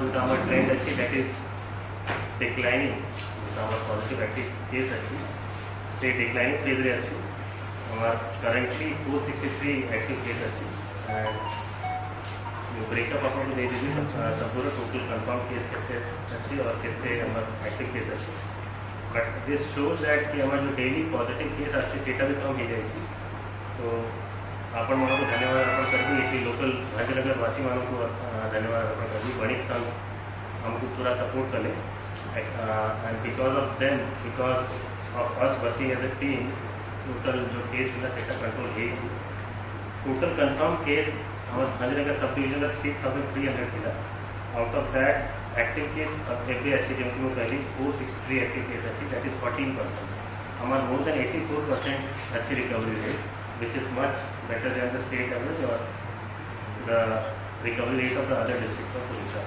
जोटा आम ट्रेंड अच्छी दैट इज डिक्लाइनिंग जोटा आम पॉजिटिव एक्टिव केस अच्छी से डिक्लाइनिंग फेज रे अच्छी हमार करेंटली 463 एक्टिव केस अच्छी एंड ब्रेकअप आपको दे दीजिए सब पूरा टोटल कंफर्म केस कैसे अच्छी और कितने हमार एक्टिव केस अच्छी बट दिस शोज दैट कि हमार जो डेली पॉजिटिव केस अच्छी सेटा भी कम हो जाए तो आपण मन को धन्यवाद अर्पण करी ये लोकल भाग्यनगर वासी मान को धन्यवाद अर्पण करी बणिक संघ हमको पूरा सपोर्ट कले and because of them because of us working as a team total जो केस मिला सेटा कंट्रोल है टोटल कंफर्म केस हमारे भाग्यनगर सब डिविजन 3300 थी out of that active case every अच्छी जमी में पहली 463 एक्टिव केस अच्छी दैट इज 14% हमारे मोर देन 84% अच्छी recovery rate which is much better than the state average or the recovery rate of the other districts of Odisha.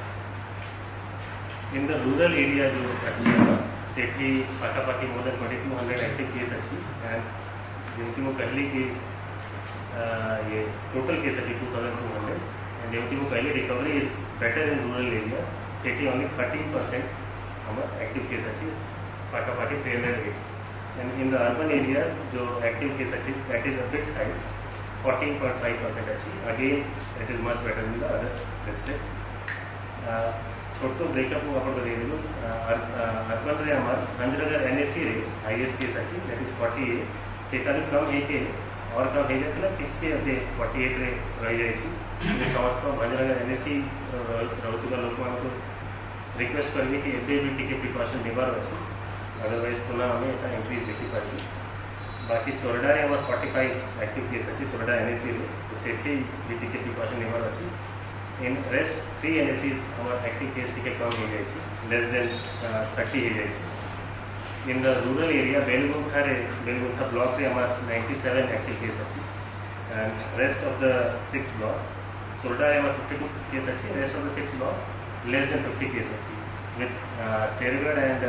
In the rural area जो अच्छी है सेठी पाटापाटी more than 2200 active case अच्छी and जिनकी वो पहले की ये total case अच्छी 2200 and जिनकी वो पहले recovery is better in rural area Sethi only 13% हमारा active case अच्छी पाटापाटी 308 and in the urban areas जो active case अच्छी that is a bit high 14.5% अच्छी again it is much better than the other districts छोटो breakup को अपन बता देलु urban रे हमार भंजनगर एनएससी रे हाईएस्ट केस अच्छी that is 48 सेटा भी कम है के और कम है जतला कितने अबे 48 रे रह जाय छी समस्त भंजनगर एनएससी रहतुका लोक मान को रिक्वेस्ट करबे कि एबे भी टिके प्रिकॉशन नेबार अछि अदरवाइज पुनः हमें इतना इंक्रीज देखी पाती बाकी सोरडा रे हमार 45 एक्टिव केस अच्छी सोरडा एनएससी रे तो सेठी भी टिके प्रिकॉशन नेबार अछि इन रेस्ट 3 एनएससीज हमार एक्टिव केस टिके कम हो जाय छी लेस देन 30 हो जाय छी in the rural area Belaguntha block रे हमार 97 एक्टिव केस अच्छी and rest of the 6 blocks Soroda रे हमार 52 केस अच्छी rest of the 6 blocks less than 50 case अच्छी विथ शेरगढ़ एंड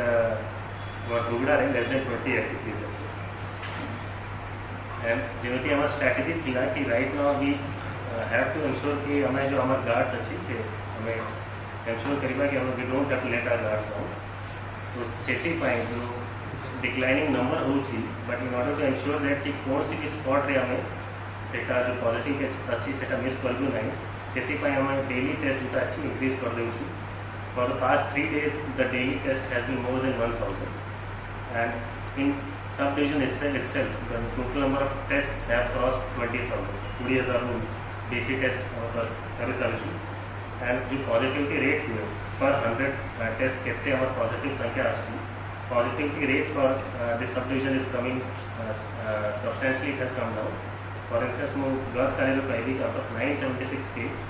Rugda है less than 20 active cases and जैसे हमारा स्ट्रैटेजी थी ना कि right now we have to ensure कि हमें जो हमारे guards अच्छी से हमें ensure करेगा कि हम we don't have to let our guards down तो सेफ्टी पाएं जो declining number हो ची but in order to ensure that कि कौन सी भी spot रे हमें सेटा जो positive के अच्छी सेटा miss कर दूँ नहीं सेफ्टी पाएं हमें daily test जो अच्छी increase कर दूँ ची for the past 3 days the daily test has been more than 1000 and in subdivision itself the total number of tests have crossed 20,000 20,000 DC test कर सालू and जो positivity rate हुए per 100 test कितने हमारे positive संख्या आती positivity rate for this subdivision is coming substantially it has come down for instance मैं गत करने जो पहली का 976 case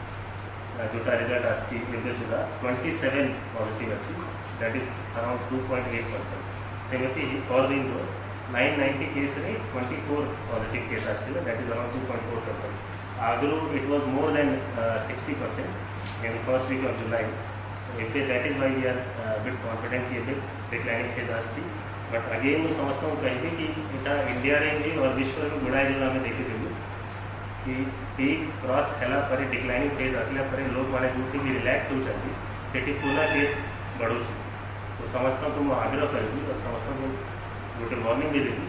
जोटा रिजल्ट आती है सुधा 27 पॉजिटिव अच्छी दैट इज अराउंड 2.8% सेमती और दिन को 990 केस रे 24 पॉजिटिव केस आती है दैट इज अराउंड 2.4% आगरू it was more than 60% in first week of July एपे that is why we are bit confident कि एपे डिक्लाइनिंग फेज आती बट अगेन मैं समझता हूँ कहीं कि इटा इंडिया रे भी और विश्व में गुड़ाई जो हमें देखी थी कि पीक क्रॉस है डिक्लाइनिंग फेज आसला लोक मैंने जो भी रिलैक्स होती सेठी पुनः केस बढ़ू तो समस्त को मुझे आग्रह करी और समस्त को गोटे वार्निंग भी देती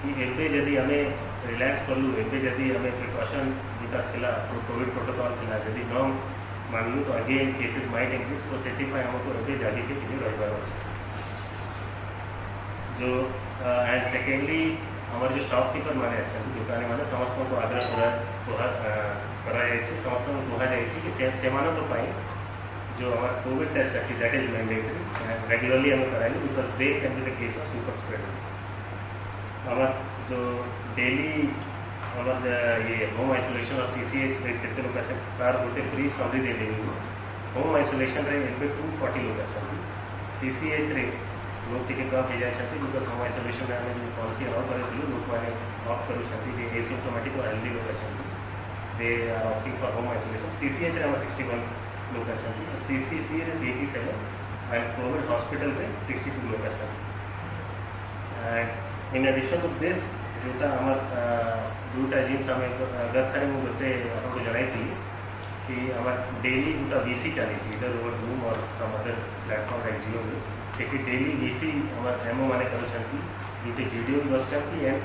कि एबे जदि हमें रिलैक्स कलु एबे जदि हमें प्रिकॉशन जोटा थिला कोविड प्रोटोकॉल थिला जदि न मानलु तो अगेन केसेस माइट इंक्रीज तो सेठी हमको एबे जागी के किसी रहिबार अछि जो एंड सेकेंडली हमारे जो शॉपकीपर मैंने अच्छा दुकानी मैंने समस्त को आग्रह कराई समस्त को कह जाए कि से जो हमारा कोविड टेस्ट अच्छी दैट इज मैंडेटरी रेगुलरली हमें कराएंगे because they can be the case of super spreaders हमारा जो डेली हमारा ये होम आइसोलेशन और CCH कितने लोग अच्छा तार गोटे ब्रीफ समझी दे देंगे होम आइसोलेशन रे एबे 240 लोग अच्छा CCH रे लोग टिके कम हो जाए बिकॉज होम आइसोलेशन में जो पॉलिसी अलाउ करें लोक मैंने ऑप्ट करूँ एसिम्टोमेटिक और हेल्दी लोग अच्छा they are opting for home isolation CCH रे 61 लोग अच्छा CCC रे 87 एंड कोविड हॉस्पिटल में 62 लोग अच्छा and in addition to this जोटा हमार दूटा जिन समय गत थारे मुझे आपको जनाई थी कि आम डेली गोटे VC चली इधर ओवर जूम और सम अदर प्लेटफॉर्म लाइक जियो में से डेली VC आम एमओ मैंने करुँच वीडियो बस and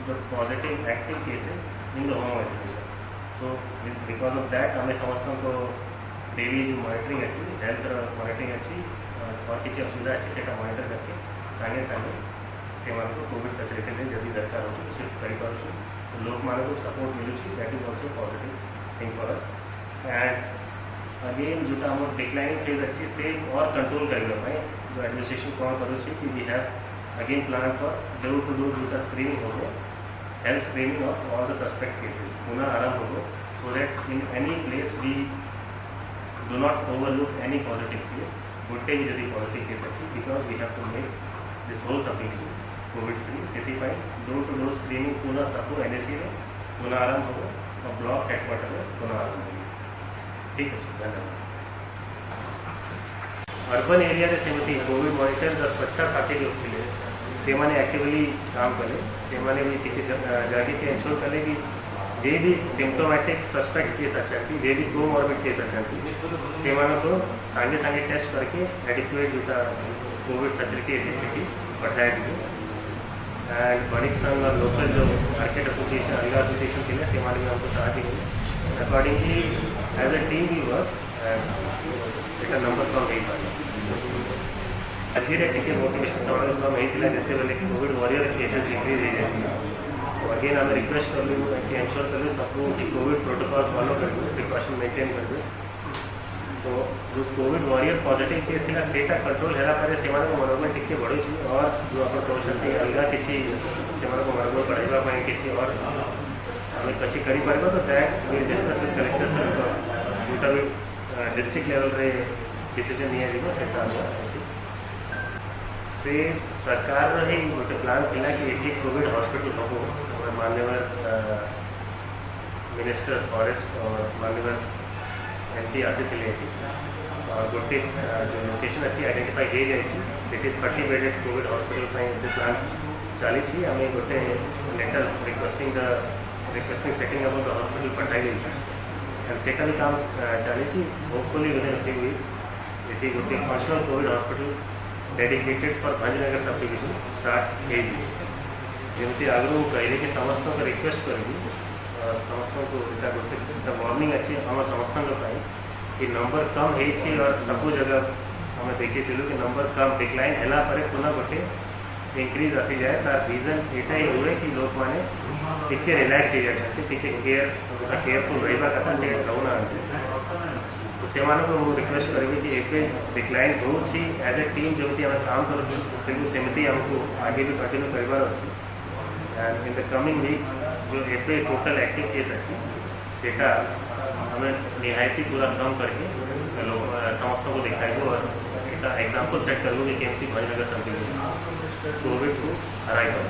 the positive active cases in the home isolation. So because of that आम समस्त को डेली जो मॉनिटरिंग अच्छी हेल्थ मॉनिटरिंग अच्छी और किसी असुविधा अच्छी से मॉनिटर करके सागे सागे से कोविड फैसिलिटी जब दरकार हो शिफ्ट कर लोक मान को सपोर्ट मिलूँ that is also positive thing for us. And again जो आम डिक्लाइनिंग फेज अच्छी से और कंट्रोल करने जो एडमिनिस्ट्रेशन कौन करुँच कि we have again plan for door to door जो स्क्रीनिंग हो health screening of all the suspect cases पुनः आरंभ हो so that in any place we do not overlook any positive case गोटे भी जब पॉजिटिव केस अच्छी because we have to make this whole subdivision COVID free से door to door screening पुनः सबको NAC में पुनः आरंभ हो और ब्लॉक हेडक्वार्टर में पुनः आरंभ होगी। ठीक है, धन्यवाद। अर्बन एरिया सेमती कोविड मॉनिटर स्वच्छता खाते होते से मैंने एक्टिवली काम कले से मैंने भी जाके एंश्योर कले कि जे भी सिम्टोमेटिक सस्पेक्ट केस अच्छा जे भी कोमॉर्बिड केस अच्छा से को सांगे सांगे टेस्ट करके एडिक्वेट जो कोविड फैसिलिटी अच्छी सीटी पठाया जी। एंड बणिक संघ और लोकल जो मार्केट एसोसिएशन अलगा एसोसिएशन थे से हमको साहय मिले accordingly as a team we work at number कम हो पारे धीरे टिके मोटिवेशन से कम होता जिते बेले कोविड वॉरियर केसेस इंक्रीज हो जाए अगेन आम रिक्वेस्ट कलु कि एंश्योर कलु सबको कि कोविड प्रोटोकॉल फॉलो करेंगे प्रिकॉशन मेंटेन करेंगे। तो जो कोविड वॉरियर पॉजिटिव केस था सेटा कंट्रोल है से मनोबल टिके बढ़ू और जो आप कहते अलग किसी से मनोबल बढ़ावा किसी और आम किसी कर तो that will discuss with collector sir जोटा भी डिस्ट्रिक्ट लेवल रे डिसीजन निया से सरकार ही गोटे प्लान थिला कि ये कोविड हॉस्पिटल हम माननीय मिनिस्टर फॉरेस्ट और माननीय MP आसी और गोटे जो लोकेशन अच्छी आइडेंटिफाई हो जाए 30 बेडेड कोविड हॉस्पिटल प्लान चली आम गोटे letter requesting setting up the hospital पठाई एंड सेटा भी काम चली होपफुली विदिन फ्यू वीक्स ये गोटे functional Covid hospital dedicated for Bhanjanagar sub division start होमती आगु कहले कि समस्त को रिक्वेस्ट करी और समस्त को गोटे वार्निंग अच्छी आम समस्त कि नंबर कम हो और सब जगह आम देखी कि नंबर कम डिक्लाइन है पुनः गोटे इंक्रीज आसी जाए तार रीजन यहाँ ही हुए कि लोक मैंने टिके रिलैक्स हो जाते टिके केयरफुल रहा कथा से रोना तो से रिक्वेस्ट करी कि एवं डिक्लाइन हो एज ए टीम जमी आम काम करमती आमको आगे भी कंटिन्यू करार अच्छी and in the coming weeks जो एवं टोटल एक्टिव केस अच्छी सेटा आम निहायती पूरा कम करके समस्त को देखाइबू और एक एग्जाम्पल सेट करूँ कि केमती भंजनगर सब डिविजन कोविड को हराई पार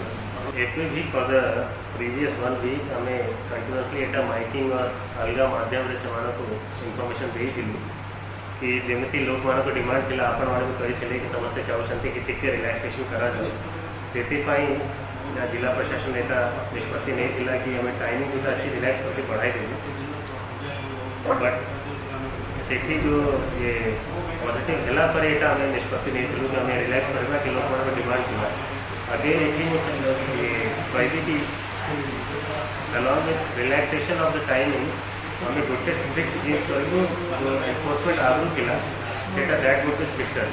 एवं भी फॉर द प्रीवियस 1 वीक आम कंटिन्यूअसली एटा माइकिंग और अलग माध्यम से इनफर्मेशन देइथिलु कि जेमती लोक मान को डिमांड थिला आपण माने कहिथिले कि समस्ते चाहते कि टिके रिलैक्सेशन करा जाए से जिला प्रशासन नेता निष्पत्ति नहीं थिला कि आम टाइमिंग जो अच्छी रिलैक्स करके बढ़ाई देवी बट से जो ये पॉजिटिव है पर यहाँ आम निष्पत्ति नहीं थी कि आम रिलैक्स करवा कि लोक मान डिमांड थी अगेन ये कहबी कि along with relaxation of the timing आम गोटे स्ट्रिक्ट जिनिस करूँ जो एनफोर्समेंट आगु था दैट गोटे स्ट्रिक्टर